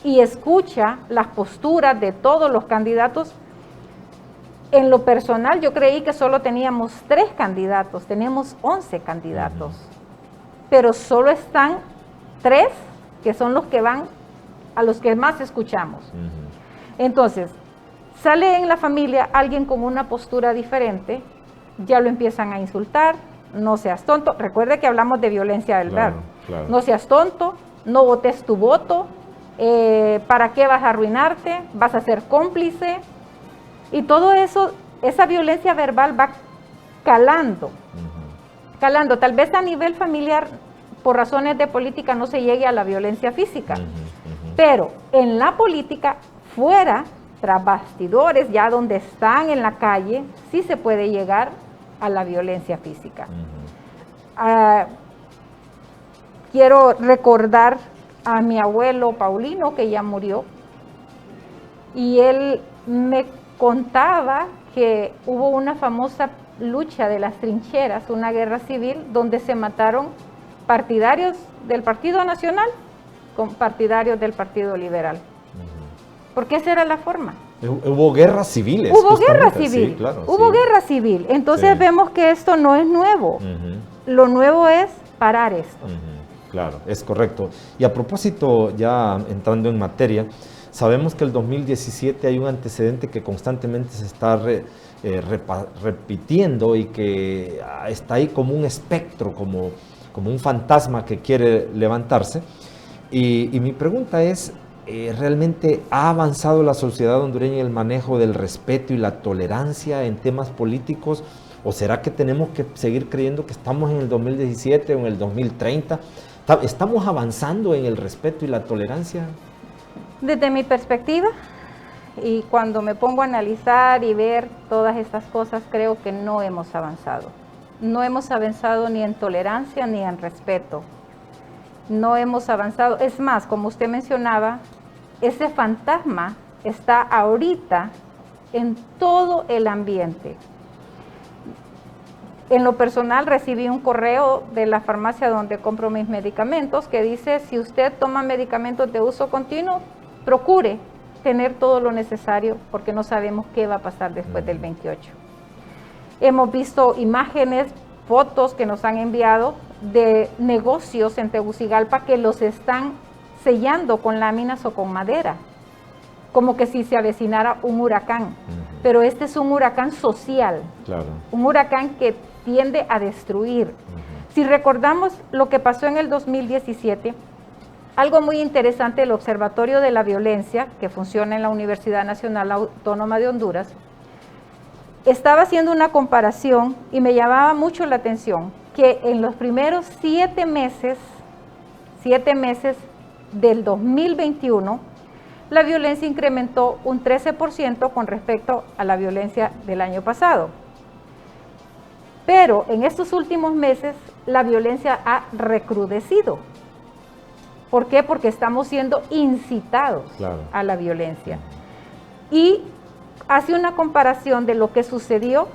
y escucha las posturas de todos los candidatos. En lo personal, yo creí que solo teníamos 3 candidatos, tenemos 11 candidatos, pero solo están 3 que son los que van a los que más escuchamos. Entonces, sale en la familia alguien con una postura diferente ya lo empiezan a insultar, no seas tonto. Recuerde que hablamos de violencia verbal. Claro. No seas tonto, no votes tu voto, ¿para qué vas a arruinarte? Vas a ser cómplice. Y todo eso, esa violencia verbal va calando, calando. Tal vez a nivel familiar, por razones de política, no se llegue a la violencia física. Pero en la política, fuera, tras bastidores, ya donde están en la calle, sí se puede llegar a la violencia física. Quiero recordar a mi abuelo Paulino, que ya murió, y él me contaba que hubo una famosa lucha de las trincheras, una guerra civil, donde se mataron partidarios del Partido Nacional con partidarios del Partido Liberal. Porque esa era la forma. Hubo guerras civiles. Hubo guerra civil, sí, claro, hubo guerra civil. Entonces vemos que esto no es nuevo. Lo nuevo es parar esto. Claro, es correcto. Y a propósito, ya entrando en materia, sabemos que el 2017 hay un antecedente que constantemente se está repitiendo y que está ahí como un espectro, como un fantasma que quiere levantarse. Y mi pregunta es, ¿realmente ha avanzado la sociedad hondureña en el manejo del respeto y la tolerancia en temas políticos? ¿O será que tenemos que seguir creyendo que estamos en el 2017 o en el 2030? ¿Estamos avanzando en el respeto y la tolerancia? Desde mi perspectiva, y cuando me pongo a analizar y ver todas estas cosas, creo que no hemos avanzado. No hemos avanzado ni en tolerancia ni en respeto. No hemos avanzado. Es más, como usted mencionaba, ese fantasma está ahorita en todo el ambiente. En lo personal recibí un correo de la farmacia donde compro mis medicamentos que dice, si usted toma medicamentos de uso continuo, procure tener todo lo necesario porque no sabemos qué va a pasar después del 28. Hemos visto imágenes, fotos que nos han enviado de negocios en Tegucigalpa que los están sellando con láminas o con madera, como que si se avecinara un huracán. Pero este es un huracán social, un huracán que tiende a destruir. Si recordamos lo que pasó en el 2017, algo muy interesante, el Observatorio de la Violencia, que funciona en la Universidad Nacional Autónoma de Honduras, estaba haciendo una comparación y me llamaba mucho la atención que en los primeros 7 meses del 2021, la violencia incrementó un 13% con respecto a la violencia del año pasado. Pero en estos últimos meses la violencia ha recrudecido. ¿Por qué? Porque estamos siendo incitados a la violencia. Y hace una comparación de lo que sucedió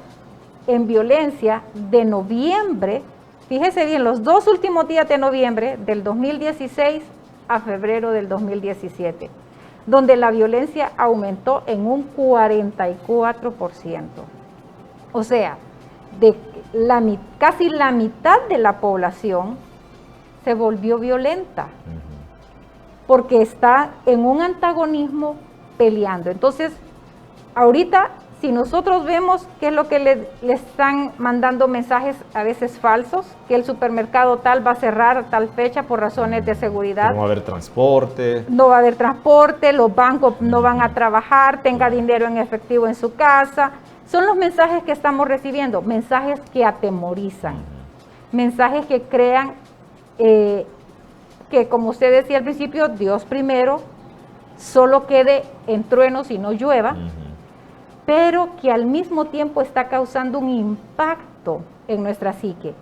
en violencia de noviembre, fíjese bien, los 2 últimos días de noviembre del 2016 a febrero del 2017, donde la violencia aumentó en un 44%. O sea, casi la mitad de la población se volvió violenta, porque está en un antagonismo peleando. Entonces, ahorita, si nosotros vemos qué es lo que le están mandando mensajes a veces falsos, que el supermercado tal va a cerrar a tal fecha por razones de seguridad. No va a haber transporte. No va a haber transporte, los bancos no van a trabajar, tenga dinero en efectivo en su casa. Son los mensajes que estamos recibiendo, mensajes que atemorizan, mensajes que crean que, como usted decía al principio, Dios primero, solo quede en truenos y no llueva, pero que al mismo tiempo está causando un impacto en nuestra psique,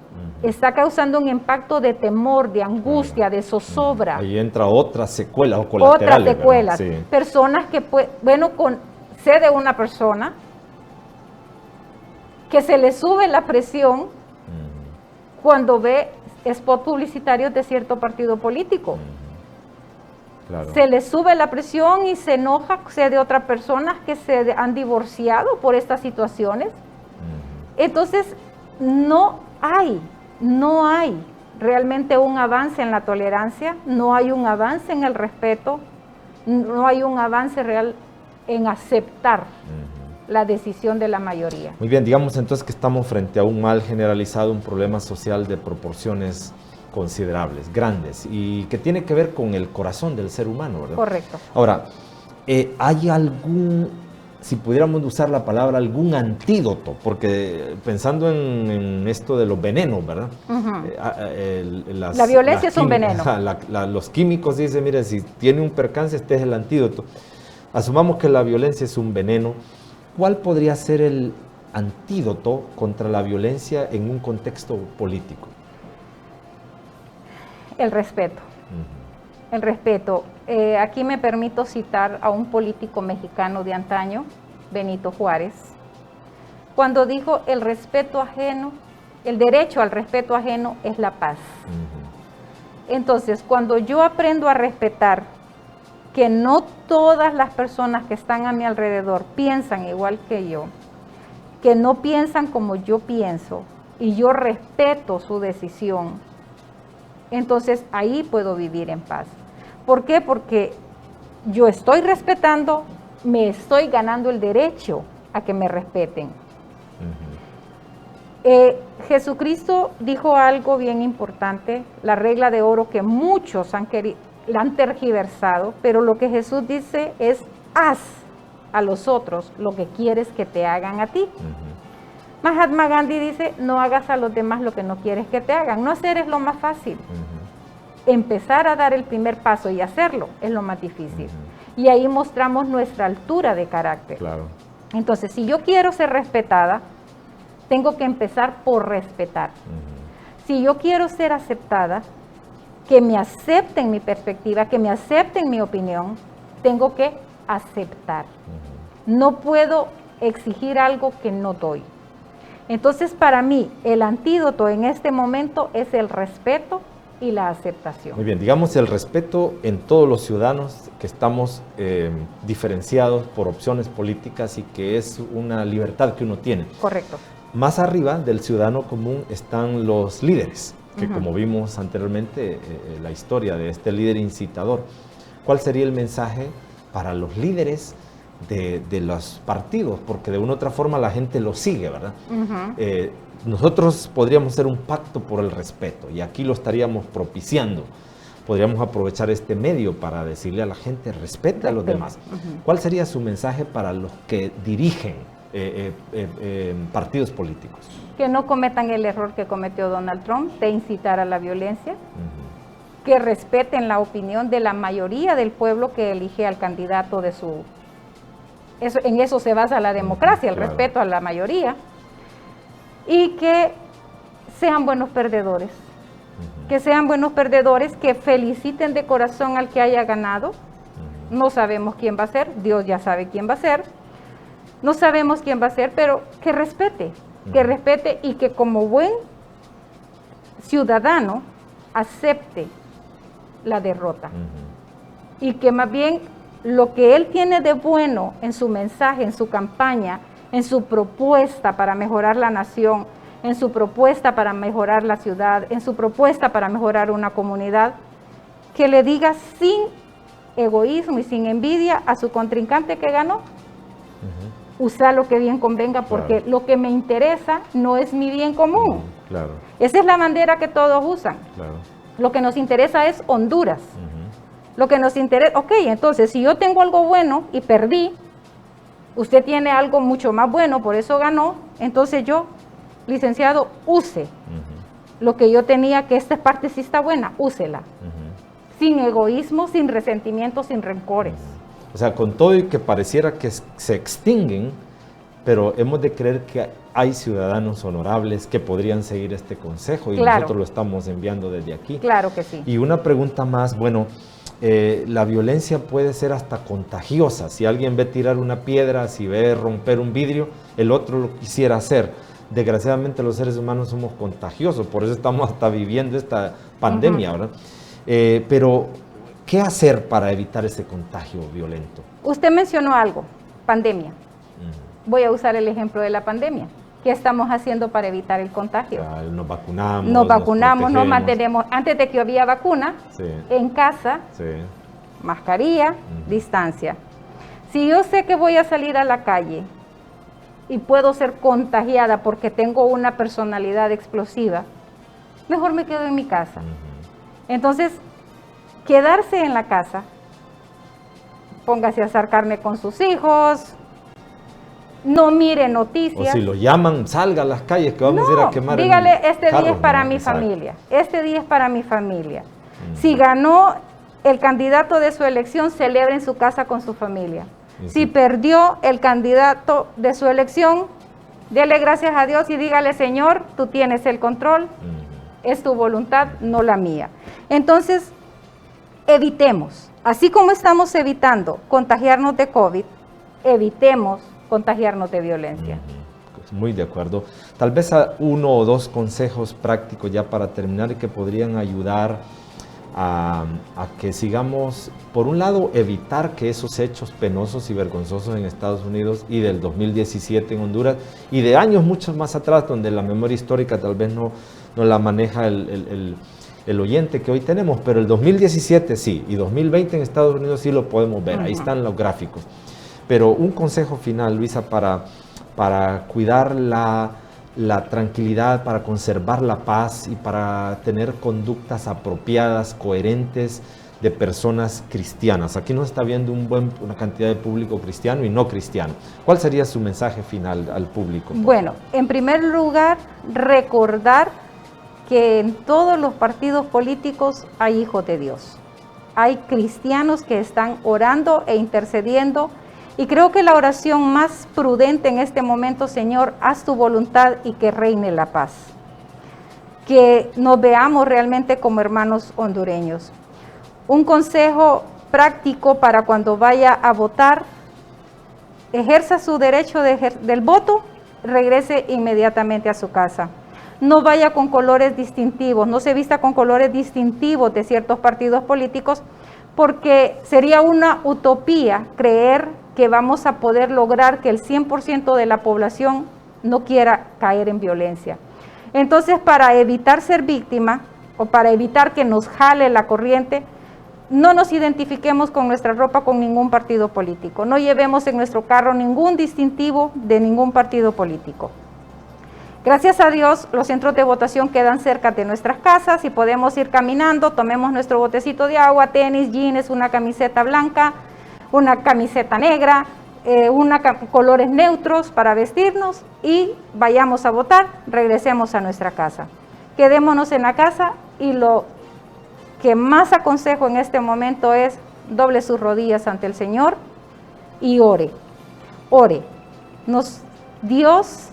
está causando un impacto de temor, de angustia, de zozobra. Ahí entra otra secuela o colaterales. Otras secuelas, sí. Personas que, sé de una persona que se le sube la presión cuando ve spot publicitarios de cierto partido político. Se le sube la presión y se enoja. Sé de otras personas que se han divorciado por estas situaciones. Entonces, no hay realmente un avance en la tolerancia, no hay un avance en el respeto, no hay un avance real en aceptar la decisión de la mayoría. Muy bien, digamos entonces que estamos frente a un mal generalizado, un problema social de proporciones considerables, grandes, y que tiene que ver con el corazón del ser humano, ¿verdad? Correcto. Ahora, ¿hay algún, si pudiéramos usar la palabra, algún antídoto? Porque pensando en esto de los venenos, ¿verdad? La violencia es un veneno. Los químicos dicen, mire, si tiene un percance, este es el antídoto. Asumamos que la violencia es un veneno. ¿Cuál podría ser el antídoto contra la violencia en un contexto político? El respeto. El respeto. Aquí me permito citar a un político mexicano de antaño, Benito Juárez, cuando dijo: el respeto ajeno, el derecho al respeto ajeno es la paz. Entonces, cuando yo aprendo a respetar que no todas las personas que están a mi alrededor piensan igual que yo, que no piensan como yo pienso, y yo respeto su decisión, entonces ahí puedo vivir en paz. ¿Por qué? Porque yo estoy respetando, me estoy ganando el derecho a que me respeten. Jesucristo dijo algo bien importante, la regla de oro que muchos la han tergiversado, pero lo que Jesús dice es: haz a los otros lo que quieres que te hagan a ti. Mahatma Gandhi dice: no hagas a los demás lo que no quieres que te hagan. No hacer es lo más fácil. Empezar a dar el primer paso y hacerlo es lo más difícil. Y ahí mostramos nuestra altura de carácter. Claro. Entonces, si yo quiero ser respetada, tengo que empezar por respetar. Si yo quiero ser aceptada, que me acepten mi perspectiva, que me acepten mi opinión, tengo que aceptar. No puedo exigir algo que no doy. Entonces, para mí, el antídoto en este momento es el respeto y la aceptación. Muy bien, digamos el respeto en todos los ciudadanos que estamos diferenciados por opciones políticas y que es una libertad que uno tiene. Correcto. Más arriba del ciudadano común están los líderes, que como vimos anteriormente, la historia de este líder incitador. ¿Cuál sería el mensaje para los líderes de los partidos? Porque de una u otra forma la gente los sigue, ¿verdad? Nosotros podríamos hacer un pacto por el respeto y aquí lo estaríamos propiciando. Podríamos aprovechar este medio para decirle a la gente: respete a los demás. ¿Cuál sería su mensaje para los que dirigen partidos políticos? Que no cometan el error que cometió Donald Trump de incitar a la violencia, que respeten la opinión de la mayoría del pueblo que elige al candidato de su... en eso se basa la democracia, el respeto a la mayoría, y que sean buenos perdedores, que feliciten de corazón al que haya ganado. No sabemos quién va a ser, Dios ya sabe quién va a ser, no sabemos quién va a ser, pero que respete y que como buen ciudadano acepte la derrota. Y que más bien lo que él tiene de bueno en su mensaje, en su campaña, en su propuesta para mejorar la nación, en su propuesta para mejorar la ciudad, en su propuesta para mejorar una comunidad, que le diga sin egoísmo y sin envidia a su contrincante que ganó: usa lo que bien convenga, porque lo que me interesa no es mi bien común. Esa es la bandera que todos usan. Lo que nos interesa es Honduras. Lo que nos interesa, ok, entonces si yo tengo algo bueno y perdí, usted tiene algo mucho más bueno, por eso ganó, entonces yo, licenciado, use lo que yo tenía, que esta parte sí está buena, úsela. Sin egoísmo, sin resentimiento, sin rencores. O sea, con todo y que pareciera que se extinguen, pero hemos de creer que hay ciudadanos honorables que podrían seguir este consejo y nosotros lo estamos enviando desde aquí. Claro que sí. Y una pregunta más, bueno, la violencia puede ser hasta contagiosa. Si alguien ve tirar una piedra, si ve romper un vidrio, el otro lo quisiera hacer. Desgraciadamente los seres humanos somos contagiosos, por eso estamos hasta viviendo esta pandemia, ¿verdad? Pero, ¿qué hacer para evitar ese contagio violento? Usted mencionó algo, pandemia. Voy a usar el ejemplo de la pandemia. ¿Qué estamos haciendo para evitar el contagio? Nos vacunamos. Nos mantenemos. Antes de que había vacuna, en casa, mascarilla, distancia. Si yo sé que voy a salir a la calle y puedo ser contagiada porque tengo una personalidad explosiva, mejor me quedo en mi casa. Entonces, quedarse en la casa, póngase a asar carne con sus hijos, no mire noticias. O si lo llaman, salga a las calles que vamos a ir a quemar. Dígale, este día es para mi Exacto. familia, este día es para mi familia. Si ganó el candidato de su elección, celebre en su casa con su familia. Si perdió el candidato de su elección, dele gracias a Dios y dígale, Señor, tú tienes el control, es tu voluntad, no la mía. Entonces, evitemos, así como estamos evitando contagiarnos de COVID, evitemos contagiarnos de violencia. Muy de acuerdo. Tal vez uno o dos consejos prácticos ya para terminar que podrían ayudar a que sigamos, por un lado, evitar que esos hechos penosos y vergonzosos en Estados Unidos y del 2017 en Honduras y de años muchos más atrás, donde la memoria histórica tal vez no la maneja el oyente que hoy tenemos, pero el 2017 sí, y 2020 en Estados Unidos sí lo podemos ver, ahí están los gráficos. Pero un consejo final, Luisa, para cuidar la tranquilidad, para conservar la paz y para tener conductas apropiadas, coherentes de personas cristianas. Aquí nos está viendo una cantidad de público cristiano y no cristiano. ¿Cuál sería su mensaje final al público? Bueno, en primer lugar, recordar que en todos los partidos políticos hay hijos de Dios. Hay cristianos que están orando e intercediendo. Y creo que la oración más prudente en este momento, Señor, haz tu voluntad y que reine la paz. Que nos veamos realmente como hermanos hondureños. Un consejo práctico para cuando vaya a votar, ejerza su derecho del voto, regrese inmediatamente a su casa. No vaya con colores distintivos, no se vista con colores distintivos de ciertos partidos políticos, porque sería una utopía creer que vamos a poder lograr que el 100% de la población no quiera caer en violencia. Entonces, para evitar ser víctima o para evitar que nos jale la corriente, no nos identifiquemos con nuestra ropa con ningún partido político. No llevemos en nuestro carro ningún distintivo de ningún partido político. Gracias a Dios, los centros de votación quedan cerca de nuestras casas y podemos ir caminando, tomemos nuestro botecito de agua, tenis, jeans, una camiseta blanca, una camiseta negra, colores neutros para vestirnos y vayamos a votar, regresemos a nuestra casa. Quedémonos en la casa y lo que más aconsejo en este momento es doble sus rodillas ante el Señor y ore. Ore. Dios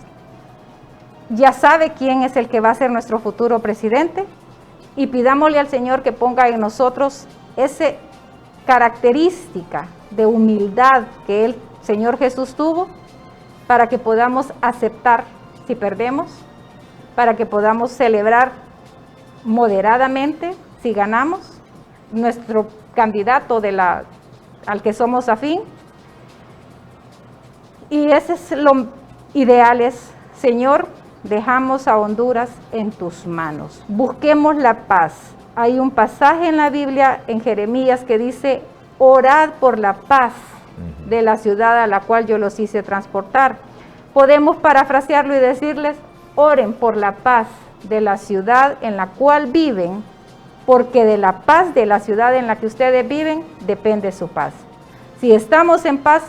ya sabe quién es el que va a ser nuestro futuro presidente y pidámosle al Señor que ponga en nosotros esa característica de humildad que el Señor Jesús tuvo para que podamos aceptar si perdemos, para que podamos celebrar moderadamente si ganamos nuestro candidato al que somos afín. Y ese es lo ideal, es, Señor, dejamos a Honduras en tus manos. Busquemos la paz. Hay un pasaje en la Biblia, en Jeremías, que dice, orad por la paz de la ciudad a la cual yo los hice transportar. Podemos parafrasearlo y decirles, oren por la paz de la ciudad en la cual viven, porque de la paz de la ciudad en la que ustedes viven depende su paz. Si estamos en paz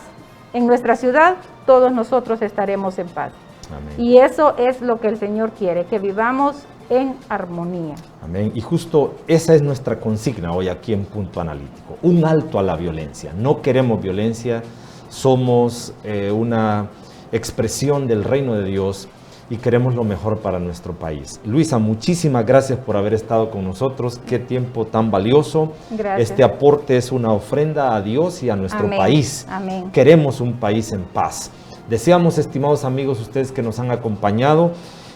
en nuestra ciudad, todos nosotros estaremos en paz. Amén. Y eso es lo que el Señor quiere, que vivamos en armonía. Amén. Y justo esa es nuestra consigna hoy aquí en Punto Analítico. Un alto a la violencia. No queremos violencia, somos una expresión del reino de Dios y queremos lo mejor para nuestro país. Luisa, muchísimas gracias por haber estado con nosotros. Qué tiempo tan valioso. Gracias. Este aporte es una ofrenda a Dios y a nuestro Amén. país. Amén. Queremos un país en paz. Deseamos, estimados amigos, ustedes que nos han acompañado,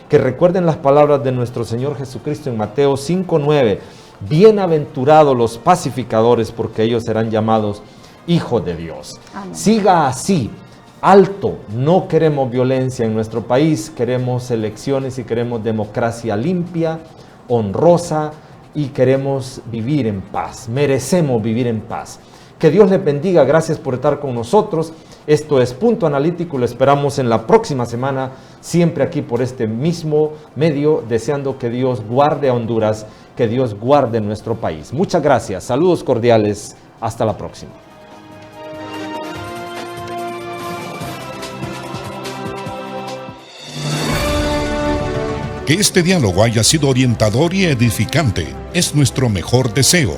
que recuerden las palabras de nuestro Señor Jesucristo en Mateo 5:9. Bienaventurados los pacificadores, porque ellos serán llamados hijos de Dios. Amén. Siga así, alto. No queremos violencia en nuestro país, queremos elecciones y queremos democracia limpia, honrosa y queremos vivir en paz. Merecemos vivir en paz. Que Dios les bendiga, gracias por estar con nosotros Esto es Punto Analítico, lo esperamos en la próxima semana, siempre aquí por este mismo medio, deseando que Dios guarde a Honduras, que Dios guarde nuestro país. Muchas gracias, saludos cordiales, hasta la próxima. Que este diálogo haya sido orientador y edificante es nuestro mejor deseo.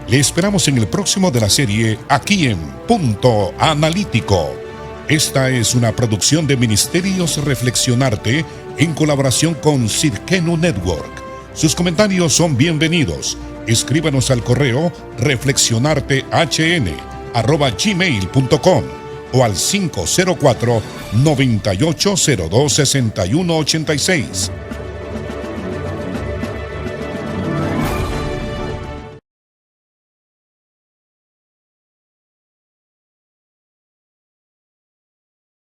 Le esperamos en el próximo de la serie, aquí en Punto Analítico. Esta es una producción de Ministerios Reflexionarte en colaboración con Cirquenu Network. Sus comentarios son bienvenidos. Escríbanos al correo reflexionartehn@gmail.com o al 504-9802-6186.